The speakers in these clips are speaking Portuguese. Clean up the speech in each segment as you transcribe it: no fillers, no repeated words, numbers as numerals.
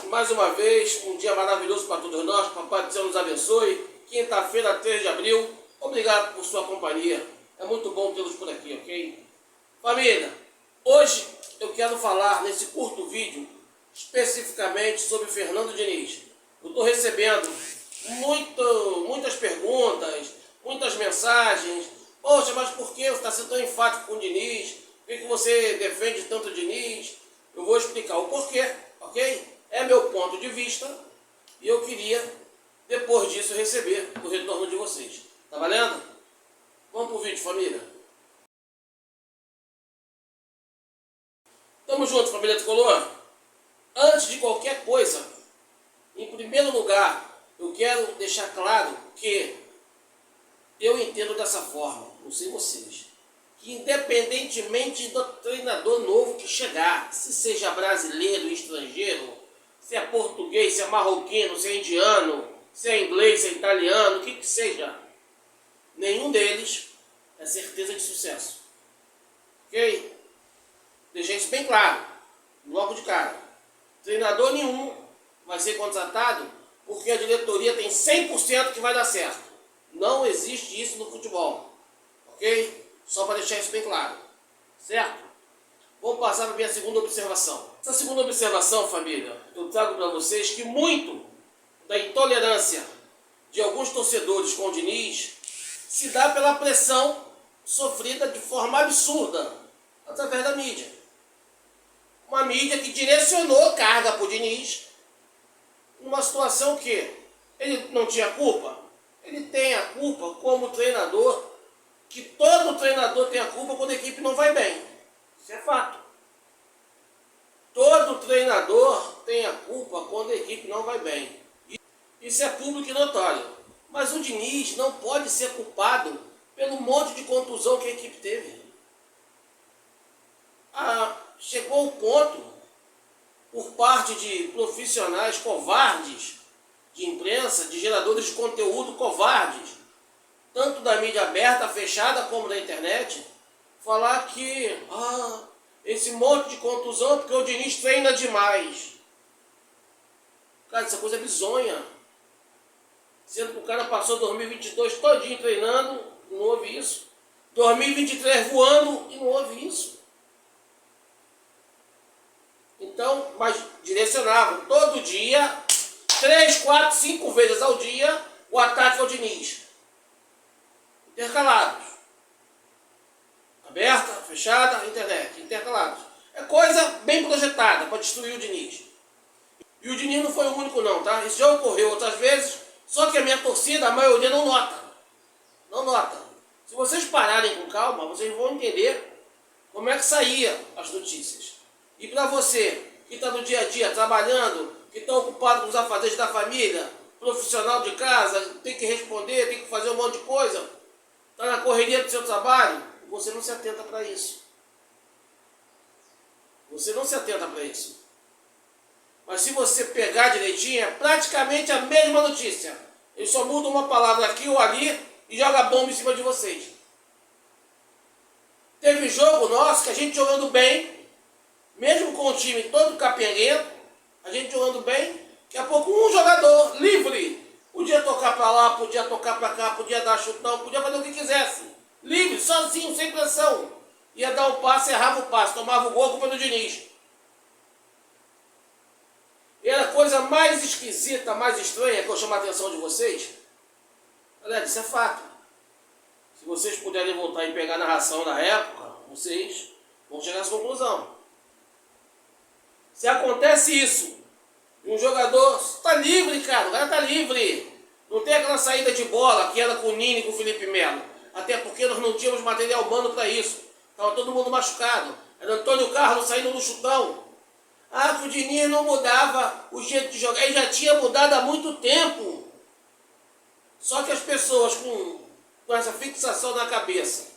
mais uma vez, um dia maravilhoso para todos nós. Papai do Céu nos abençoe. Quinta-feira, 3 de abril. Obrigado por sua companhia. É muito bom tê-los por aqui, ok? Família, hoje eu quero falar nesse curto vídeo especificamente sobre Fernando Diniz. Eu estou recebendo muitas perguntas, muitas mensagens. Poxa, mas por que você está sendo tão enfático com o Diniz? Por que você defende tanto o Diniz? Eu vou explicar o porquê, ok? É meu ponto de vista e eu queria, depois disso, receber o retorno de vocês. Tá valendo? Vamos pro vídeo, família. Tamo junto, família tricolor. Antes de qualquer coisa, em primeiro lugar, eu quero deixar claro que eu entendo dessa forma, não sei vocês, que independentemente do treinador novo que chegar, se seja brasileiro, estrangeiro, se é português, se é marroquino, se é indiano, se é inglês, se é italiano, o que seja, nenhum deles é certeza de sucesso. Ok? Deixei isso bem claro, logo de cara. Treinador nenhum vai ser contratado porque a diretoria tem 100% que vai dar certo. Não existe isso no futebol. Ok? Só para deixar isso bem claro. Certo? Vamos passar para a minha segunda observação. Essa segunda observação, família, eu trago para vocês que muito da intolerância de alguns torcedores com o Diniz se dá pela pressão sofrida de forma absurda através da mídia. Uma mídia que direcionou carga para o Diniz numa situação que ele não tinha culpa. Ele tem a culpa como treinador, que todo treinador tem a culpa quando a equipe não vai bem. Isso é fato. Todo treinador tem a culpa quando a equipe não vai bem. Isso é público e notório. Mas o Diniz não pode ser culpado pelo monte de contusão que a equipe teve. Chegou o ponto, por parte de profissionais covardes, de imprensa, de geradores de conteúdo covardes, tanto da mídia aberta, fechada, como da internet, falar que esse monte de contusão porque o Diniz treina demais. Cara, essa coisa é bizonha. Sendo que o cara passou 2022 todinho treinando, não houve isso. 2023 voando e não houve isso. Então, mas direcionavam todo dia, 3, 4, 5 vezes ao dia, o ataque ao Diniz. Intercalados. Aberta, fechada, internet, intercalados. É coisa bem projetada para destruir o Diniz. E o Diniz não foi o único não, tá? Isso já ocorreu outras vezes, só que a minha torcida, a maioria não nota. Não nota. Se vocês pararem com calma, vocês vão entender como é que saía as notícias. E para você, que está no dia a dia trabalhando, que está ocupado com os afazeres da família, profissional de casa, tem que responder, tem que fazer um monte de coisa, está na correria do seu trabalho, você não se atenta para isso. Você não se atenta para isso. Mas se você pegar direitinho, é praticamente a mesma notícia. Ele só muda uma palavra aqui ou ali e joga bomba em cima de vocês. Teve jogo nosso que a gente jogando bem, mesmo com o time todo capenguento, a gente jogando bem, daqui a pouco um jogador livre, podia tocar para lá, podia tocar para cá, podia dar chutão, podia fazer o que quisesse. Livre, sozinho, sem pressão. Ia dar um passe, errava o passe, tomava o gol, a culpa do Diniz. E era a coisa mais esquisita, mais estranha que eu chamo a atenção de vocês. Galera, isso é fato. Se vocês puderem voltar e pegar a narração da época, vocês vão chegar a essa conclusão. Se acontece isso, um jogador está livre, cara, o cara está livre. Não tem aquela saída de bola que era com o Nini e com o Felipe Melo. Até porque nós não tínhamos material humano para isso. Estava todo mundo machucado. Era Antônio Carlos saindo no chutão. Que o Diniz não mudava o jeito de jogar. Ele já tinha mudado há muito tempo. Só que as pessoas com essa fixação na cabeça,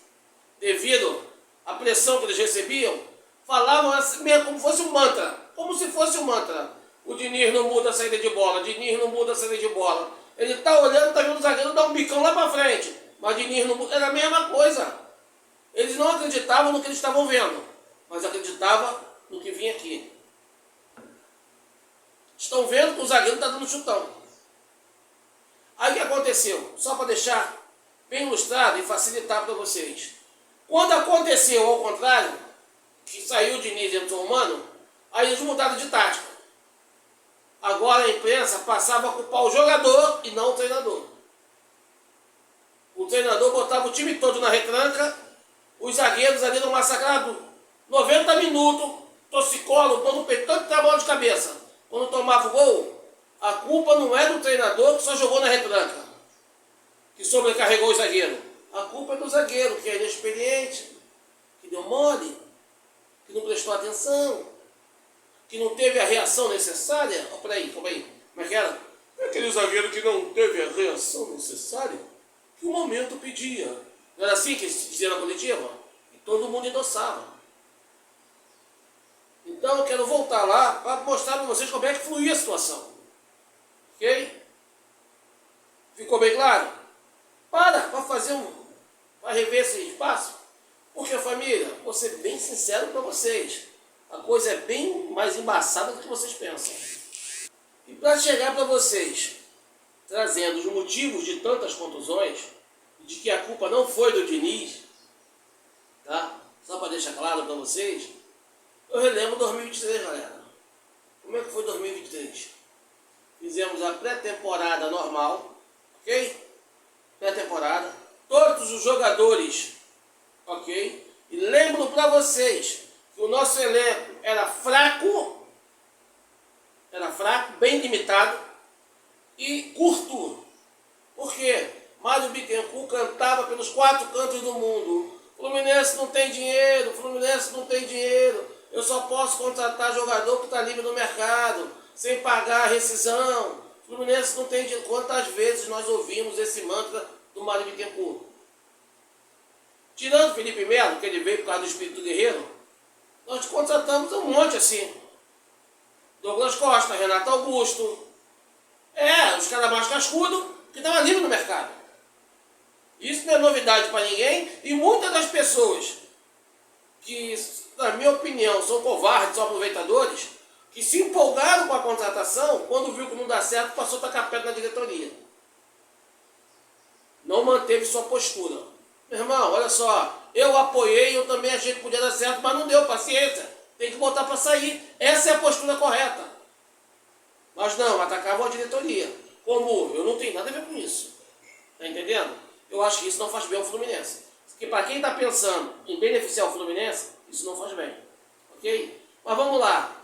devido à pressão que eles recebiam, falavam assim, mesmo como fosse um mantra. Como se fosse um mantra. O Diniz não muda a saída de bola. O Diniz não muda a saída de bola. Ele está olhando, está vendo o zagueiro dar um bicão lá para frente. Mas o Diniz não muda. Era a mesma coisa. Eles não acreditavam no que eles estavam vendo. Mas acreditavam no que vinha aqui. estão vendo que o zagueiro está dando chutão. Aí o que aconteceu? Só para deixar bem ilustrado e facilitar para vocês. Quando aconteceu ao contrário, que saiu o Diniz e entrou o Mano, aí eles mudaram de tática. Agora a imprensa passava a culpar o jogador e não o treinador. O treinador botava o time todo na retranca, os zagueiros ali no massacrado, 90 minutos, torcicolo, todo peito, tanto trabalho de cabeça. Quando tomava o gol, a culpa não é do treinador que só jogou na retranca, que sobrecarregou o zagueiro. A culpa é do zagueiro, que é inexperiente, que deu mole, que não prestou atenção, que não teve a reação necessária. Oh, peraí, como é que era? Aquele zagueiro que não teve a reação necessária que o momento pedia. Não era assim que eles diziam na coletiva? E todo mundo endossava. Então eu quero voltar lá para mostrar para vocês como é que fluía a situação. Ok? Ficou bem claro? Para fazer para rever esse espaço. Porque, família, vou ser bem sincero para vocês, a coisa é bem mais embaçada do que vocês pensam. E para chegar para vocês, trazendo os motivos de tantas contusões, de que a culpa não foi do Diniz, tá? Só para deixar claro para vocês, eu relembro 2023, galera. Como é que foi 2023? Fizemos a pré-temporada normal, ok? Pré-temporada. Todos os jogadores, ok? E lembro para vocês que o nosso elenco era fraco, bem limitado e curto. Por quê? Mário Bittencourt cantava pelos 4 cantos do mundo: Fluminense não tem dinheiro, Fluminense não tem dinheiro, eu só posso contratar jogador que está livre no mercado, sem pagar a rescisão, Fluminense não tem dinheiro. Quantas vezes nós ouvimos esse mantra do Mário Bittencourt? Tirando Felipe Melo, que ele veio por causa do espírito guerreiro, nós contratamos um monte assim. Douglas Costa, Renato Augusto, os caras mais cascudos que estavam livres no mercado. Isso não é novidade para ninguém, e muitas das pessoas que, na minha opinião, são covardes, são aproveitadores, que se empolgaram com a contratação, quando viu que não dá certo, passou a tacar pedra na diretoria. Não manteve sua postura. Meu irmão, olha só, eu apoiei, eu também achei que podia dar certo, mas não deu, paciência, tem que botar para sair. Essa é a postura correta. Mas não, atacavam a diretoria. Como eu não tenho nada a ver com isso. Tá entendendo? Eu acho que isso não faz bem ao Fluminense. Porque para quem está pensando em beneficiar o Fluminense, isso não faz bem. Ok? Mas vamos lá.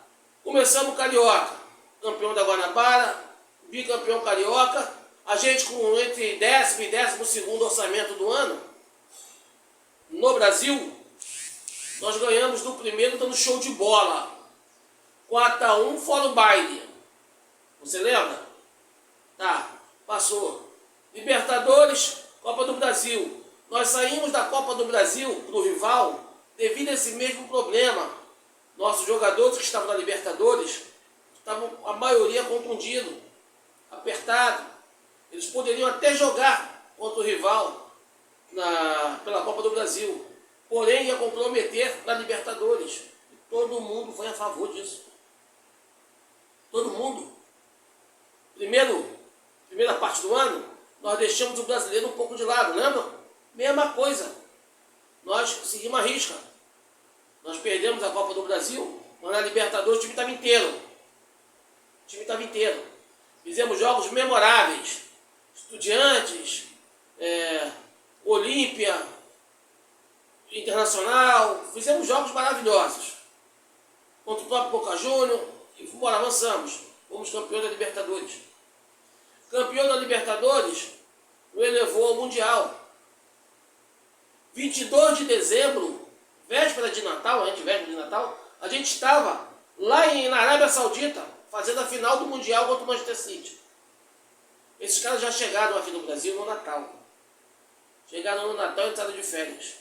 Começamos o Carioca. Campeão da Guanabara, bicampeão Carioca. A gente com entre 10º e 12º orçamento do ano. No Brasil, nós ganhamos do primeiro dando show de bola. 4-1 fora o baile. Você lembra? Tá, passou. Libertadores, Copa do Brasil. Nós saímos da Copa do Brasil pro rival devido a esse mesmo problema. Nossos jogadores que estavam na Libertadores estavam, a maioria, contundidos, apertados. Eles poderiam até jogar contra o rival pela Copa do Brasil, porém ia comprometer na Libertadores. E todo mundo foi a favor disso. Todo mundo. Primeira parte do ano, nós deixamos o brasileiro um pouco de lado, lembra? Mesma coisa. Nós seguimos a risca. Nós perdemos a Copa do Brasil, mas na Libertadores o time estava inteiro. Fizemos jogos memoráveis. Estudiantes, Olímpia, Internacional, fizemos jogos maravilhosos. Contra o próprio Boca Juniors, e avançamos. Fomos campeões da Libertadores. Campeão da Libertadores nos elevou ao Mundial. 22 de dezembro, véspera de Natal, antevéspera de Natal, a gente estava lá na Arábia Saudita, fazendo a final do Mundial contra o Manchester City. Esses caras já chegaram aqui no Brasil no Natal. Chegaram no Natal e entraram de férias.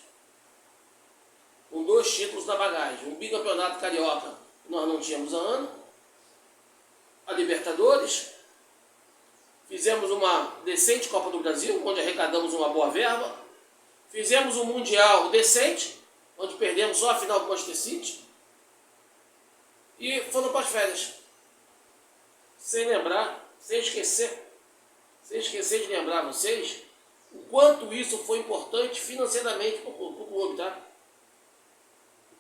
Com 2 títulos na bagagem. Um bicampeonato carioca que nós não tínhamos há ano. A Libertadores. Fizemos uma decente Copa do Brasil, onde arrecadamos uma boa verba. Fizemos um Mundial decente, onde perdemos só a final do Manchester City. E foram para as férias. sem lembrar, sem esquecer de lembrar vocês o quanto isso foi importante financeiramente para o clube, tá?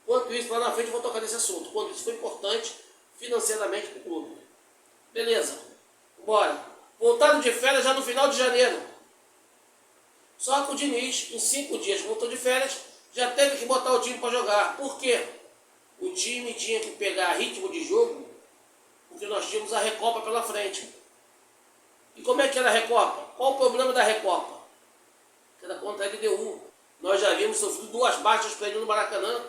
Quanto isso, lá na frente eu vou tocar nesse assunto, quanto isso foi importante financeiramente para o clube. Beleza, bora. Voltaram de férias já no final de janeiro. Só que o Diniz, em 5 dias que voltou de férias, já teve que botar o time para jogar. Por quê? O time tinha que pegar ritmo de jogo, porque nós tínhamos a Recopa pela frente. E como é que era a Recopa? Qual o problema da Recopa? Que era contra a LDU. Nós já havíamos sofrido 2 baixas para ele no Maracanã.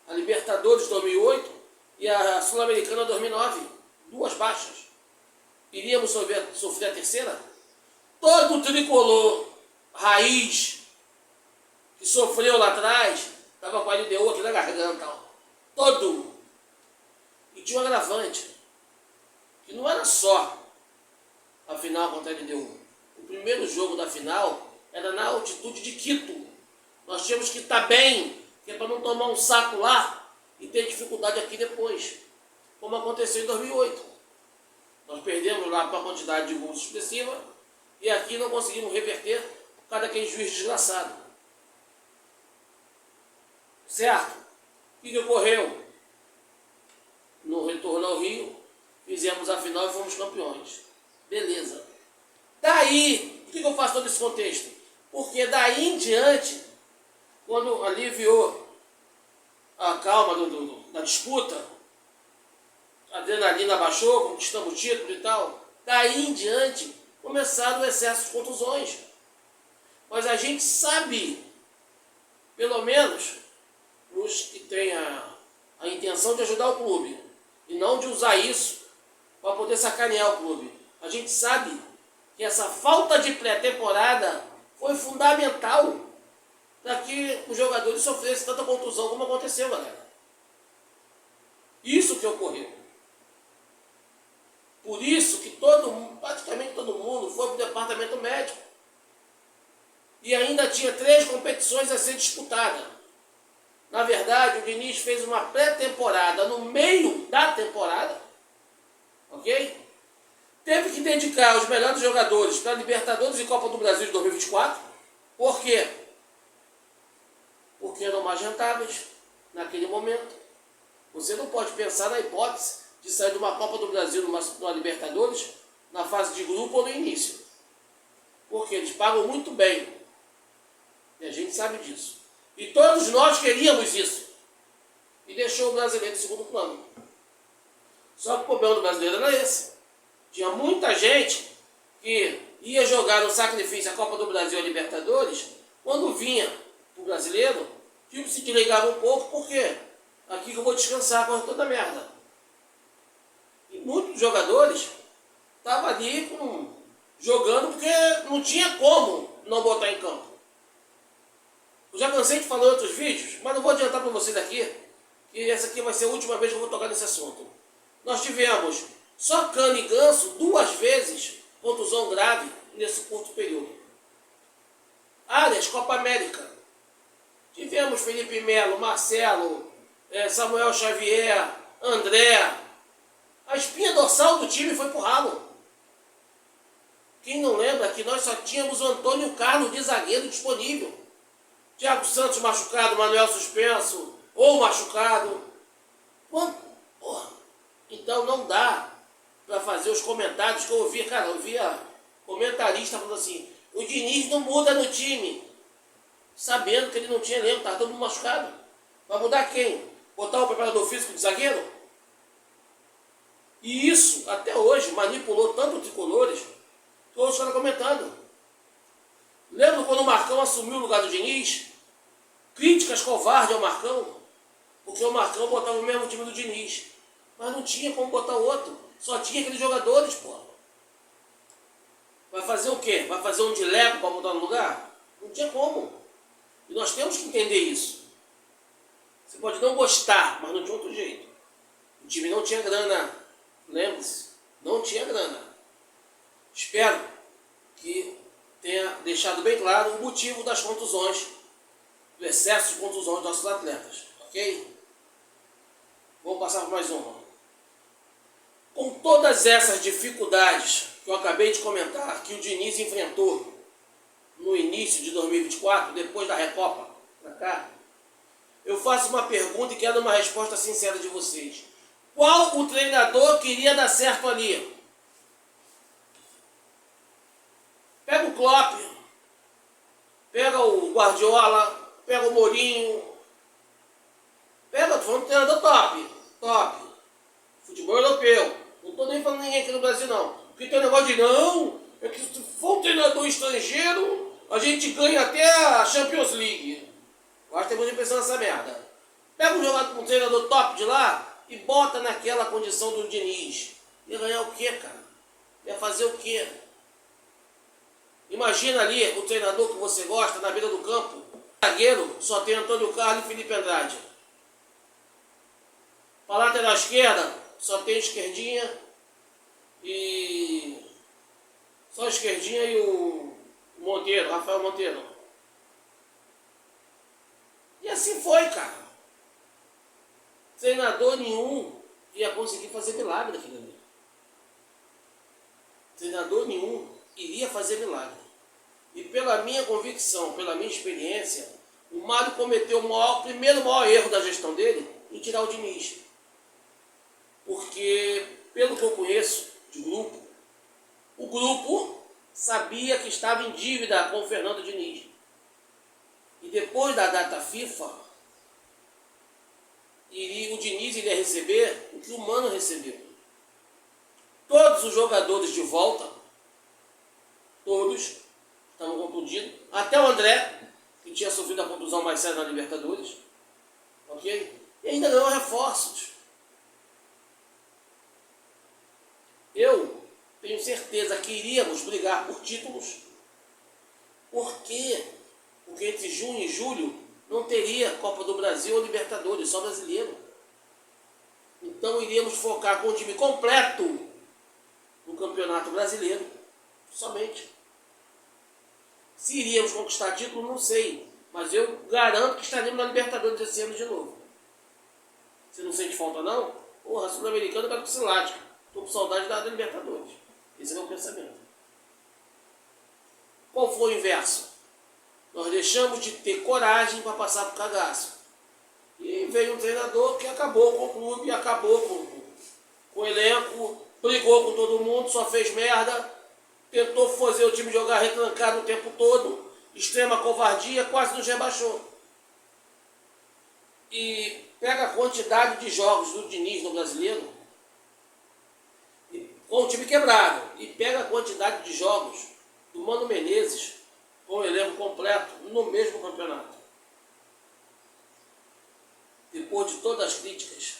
A Libertadores 2008 e a Sul-Americana 2009. 2 baixas. Iríamos sofrer a terceira? Todo o tricolor raiz que sofreu lá atrás estava com a LDU aqui na garganta. Ó. Todo. E tinha um agravante. Que não era só a final contra a LDU. O primeiro jogo da final era na altitude de Quito. Nós tínhamos que estar bem, que é para não tomar um saco lá e ter dificuldade aqui depois. Como aconteceu em 2008. Nós perdemos lá para a quantidade de gols expressiva e aqui não conseguimos reverter por causa daquele juiz desgraçado. Certo? O que ocorreu? No retorno ao Rio, fizemos a final e fomos campeões. Beleza. Daí, por que eu faço todo esse contexto? Porque daí em diante, quando aliviou a calma da disputa, a adrenalina baixou, conquistamos o título e tal, daí em diante começaram o excesso de contusões. Mas a gente sabe, pelo menos, os que têm a intenção de ajudar o clube, e não de usar isso para poder sacanear o clube. A gente sabe que essa falta de pré-temporada foi fundamental para que os jogadores sofressem tanta contusão como aconteceu, galera. Isso que ocorreu. Por isso que praticamente todo mundo foi para o departamento médico. E ainda tinha 3 competições a ser disputadas. Na verdade, o Diniz fez uma pré-temporada no meio da temporada, ok? Teve que dedicar os melhores jogadores para a Libertadores e Copa do Brasil de 2024. Por quê? Porque eram mais rentáveis naquele momento. Você não pode pensar na hipótese de sair de uma Copa do Brasil numa Libertadores na fase de grupo ou no início. Porque eles pagam muito bem. E a gente sabe disso. E todos nós queríamos isso. E deixou o brasileiro em segundo plano. Só que o problema do brasileiro era esse. Tinha muita gente que ia jogar no sacrifício a Copa do Brasil e a Libertadores, quando vinha o brasileiro, tipo, se desligava um pouco, porque aqui que eu vou descansar com toda a merda. E muitos jogadores estavam ali jogando porque não tinha como não botar em campo. Eu já cansei de falar em outros vídeos, mas não vou adiantar para vocês aqui, que essa aqui vai ser a última vez que eu vou tocar nesse assunto. Nós tivemos só Cano e Ganso 2 vezes contusão grave nesse curto período. Áreas, Copa América. Tivemos Felipe Melo, Marcelo, Samuel Xavier, André. A espinha dorsal do time foi pro ralo. Quem não lembra que nós só tínhamos o Antônio Carlos de zagueiro disponível. Thiago Santos machucado, Manuel suspenso, ou machucado. Então não dá para fazer os comentários que eu ouvia. Cara, eu ouvia comentarista falando assim: o Diniz não muda no time, sabendo que ele não tinha elenco, estava todo mundo machucado. Vai mudar quem? Botar o preparador físico de zagueiro? E isso, até hoje, manipulou tanto tricolores, que hoje estão comentando. Lembra quando o Marcão assumiu o lugar do Diniz? Críticas covardes ao Marcão, porque o Marcão botava o mesmo time do Diniz. Mas não tinha como botar outro. Só tinha aqueles jogadores, pô. Vai fazer o quê? Vai fazer um de Lego para botar no lugar? Não tinha como. E nós temos que entender isso. Você pode não gostar, mas não tinha outro jeito. O time não tinha grana. Lembre-se, não tinha grana. Espero que tenha deixado bem claro o motivo das contusões, do excesso de contusões dos nossos atletas. Ok? Vamos passar por mais uma. Com todas essas dificuldades que eu acabei de comentar, que o Diniz enfrentou no início de 2024, depois da Recopa, pra cá, eu faço uma pergunta e quero uma resposta sincera de vocês. Qual o treinador queria dar certo ali? Pega o Klopp, pega o Guardiola, pega o Mourinho, pega, tô falando de treinador top, futebol europeu. Não estou nem falando ninguém aqui no Brasil não. Porque tem um negócio de não, é que se for um treinador estrangeiro, a gente ganha até a Champions League. Eu acho que tem muita impressão nessa merda. Pega um treinador top de lá e bota naquela condição do Diniz. Ia ganhar o quê, cara? Ia fazer o quê? Imagina ali o treinador que você gosta na beira do campo. Zagueiro só tem Antônio Carlos e Felipe Andrade. Para lateral esquerda só tem esquerdinha e... Só a esquerdinha e o Monteiro, Rafael Monteiro. E assim foi, cara. Treinador nenhum ia conseguir fazer milagre daquilo ali. Treinador nenhum iria fazer milagre. E pela minha convicção, pela minha experiência, o Mário cometeu o primeiro maior erro da gestão dele em tirar o Diniz. Porque, pelo que eu conheço de grupo, o grupo sabia que estava em dívida com o Fernando Diniz. E depois da data FIFA, o Diniz iria receber o que o Mano recebeu. Todos os jogadores de volta, todos estavam contundidos, até o André, que tinha sofrido a contusão mais séria na Libertadores, ok? E ainda ganhou reforços. Eu tenho certeza que iríamos brigar por títulos. Por quê? Porque entre junho e julho não teria Copa do Brasil ou Libertadores, só brasileiro. Então iríamos focar com o time completo no Campeonato Brasileiro, somente. Se iríamos conquistar título, não sei. Mas eu garanto que estaremos na Libertadores esse ano de novo. Você não sente falta não? Porra, Sul-Americano eu quero que se lasque. Estou com saudade da Libertadores. Esse é o meu pensamento. Qual foi o inverso? Nós deixamos de ter coragem para passar por cagaço. E veio um treinador que acabou com o clube, acabou com o elenco, brigou com todo mundo, só fez merda, tentou fazer o time jogar retrancado o tempo todo, extrema covardia, quase nos rebaixou. E pega a quantidade de jogos do Diniz no Brasileiro, com o time quebrado, e pega a quantidade de jogos do Mano Menezes, com o elenco completo, no mesmo campeonato. Depois de todas as críticas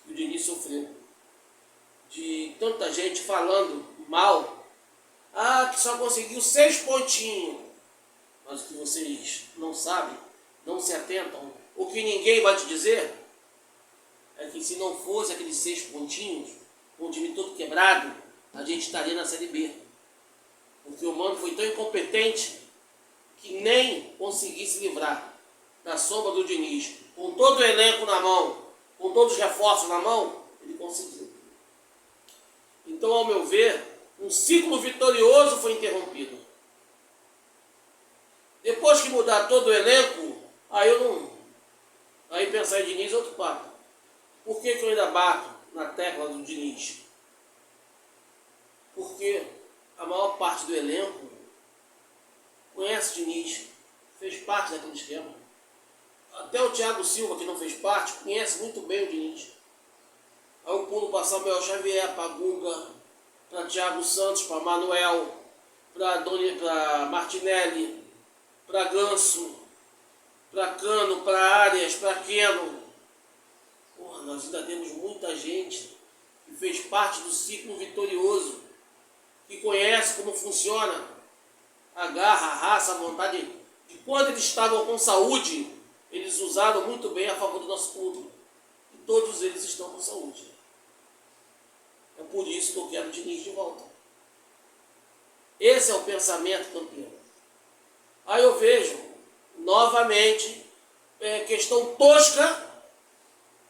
que o Diniz sofreu, de tanta gente falando mal, que só conseguiu 6 pontinhos, mas o que vocês não sabem, não se atentam, o que ninguém vai te dizer, é que se não fosse aqueles 6 pontinhos, com o time todo quebrado, a gente estaria na Série B. Porque o Mano foi tão incompetente que nem conseguir se livrar da sombra do Diniz, com todo o elenco na mão, com todos os reforços na mão, ele conseguiu. Então, ao meu ver, um ciclo vitorioso foi interrompido. Depois que mudar todo o elenco, aí pensar em Diniz é outro papo. Por que eu ainda bato na tecla do Diniz? Porque a maior parte do elenco conhece o Diniz, fez parte daquele esquema. Até o Thiago Silva, que não fez parte, conhece muito bem o Diniz. Aí eu pulo para Samuel Xavier, para Guga, para Thiago Santos, para Manuel, para Martinelli, para Ganso, para Cano, para Arias, para Keno. Porra, nós ainda temos muita gente que fez parte do ciclo vitorioso, que conhece como funciona a garra, a raça, a vontade. De quando eles estavam com saúde, eles usaram muito bem a favor do nosso clube. E todos eles estão com saúde. É por isso que eu quero o Diniz de volta. Esse é o pensamento campeão. Aí eu vejo, novamente, questão tosca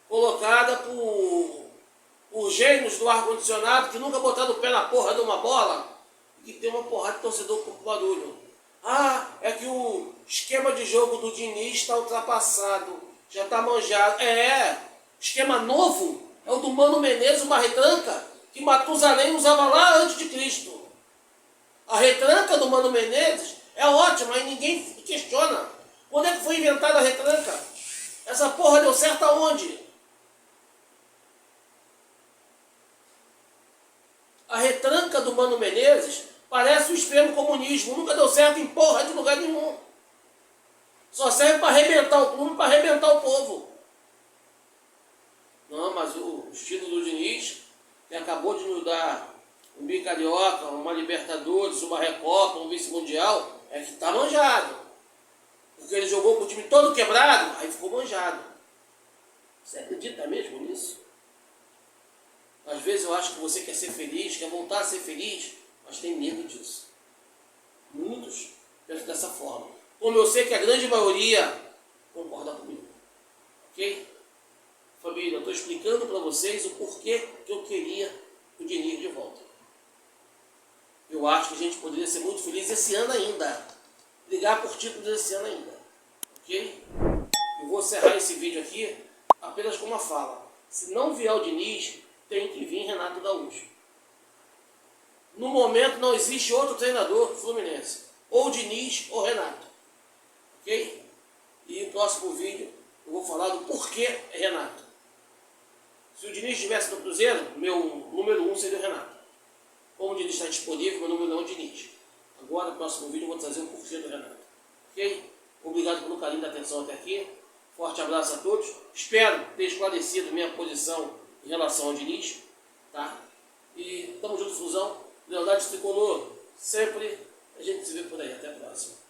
colocada por os gênios do ar-condicionado que nunca botaram o pé na porra de uma bola e que tem uma porrada de torcedor por barulho. Ah, é que o esquema de jogo do Diniz está ultrapassado, já está manjado. Esquema novo é o do Mano Menezes, uma retranca que Matusalém usava lá antes de Cristo. A retranca do Mano Menezes é ótima e ninguém questiona. Quando é que foi inventada a retranca? Essa porra deu certo aonde? A retranca do Mano Menezes parece o extremo comunismo. Nunca deu certo em porra de lugar nenhum. Só serve para arrebentar o clube, para arrebentar o povo. Não, mas o estilo do Diniz, que acabou de nos dar um bicarioca, uma Libertadores, uma Recopa, um vice-mundial, é que tá manjado. Porque ele jogou com o time todo quebrado, aí ficou manjado. Você acredita mesmo nisso? Às vezes eu acho que você quer ser feliz, quer voltar a ser feliz, mas tem medo disso. Muitos pensam dessa forma. Como eu sei que a grande maioria concorda comigo. Ok? Família, eu estou explicando para vocês o porquê que eu queria o Diniz de volta. Eu acho que a gente poderia ser muito feliz esse ano ainda. Brigar por títulos esse ano ainda. Ok? Eu vou encerrar esse vídeo aqui apenas com uma fala. Se não vier o Diniz, tem que vir Renato Gaúcho. No momento não existe outro treinador Fluminense. Ou Diniz ou Renato. Ok? E no próximo vídeo eu vou falar do porquê Renato. Se o Diniz estivesse no Cruzeiro, meu número 1 seria o Renato. Como o Diniz está disponível, meu número 1 é o Diniz. Agora, no próximo vídeo, eu vou trazer o porquê do Renato. Ok? Obrigado pelo carinho da atenção até aqui. Forte abraço a todos. Espero ter esclarecido minha posição em relação ao Diniz. Tá? E tamo junto, Fusão. Lealdade Tricolor. Sempre a gente se vê por aí. Até a próxima.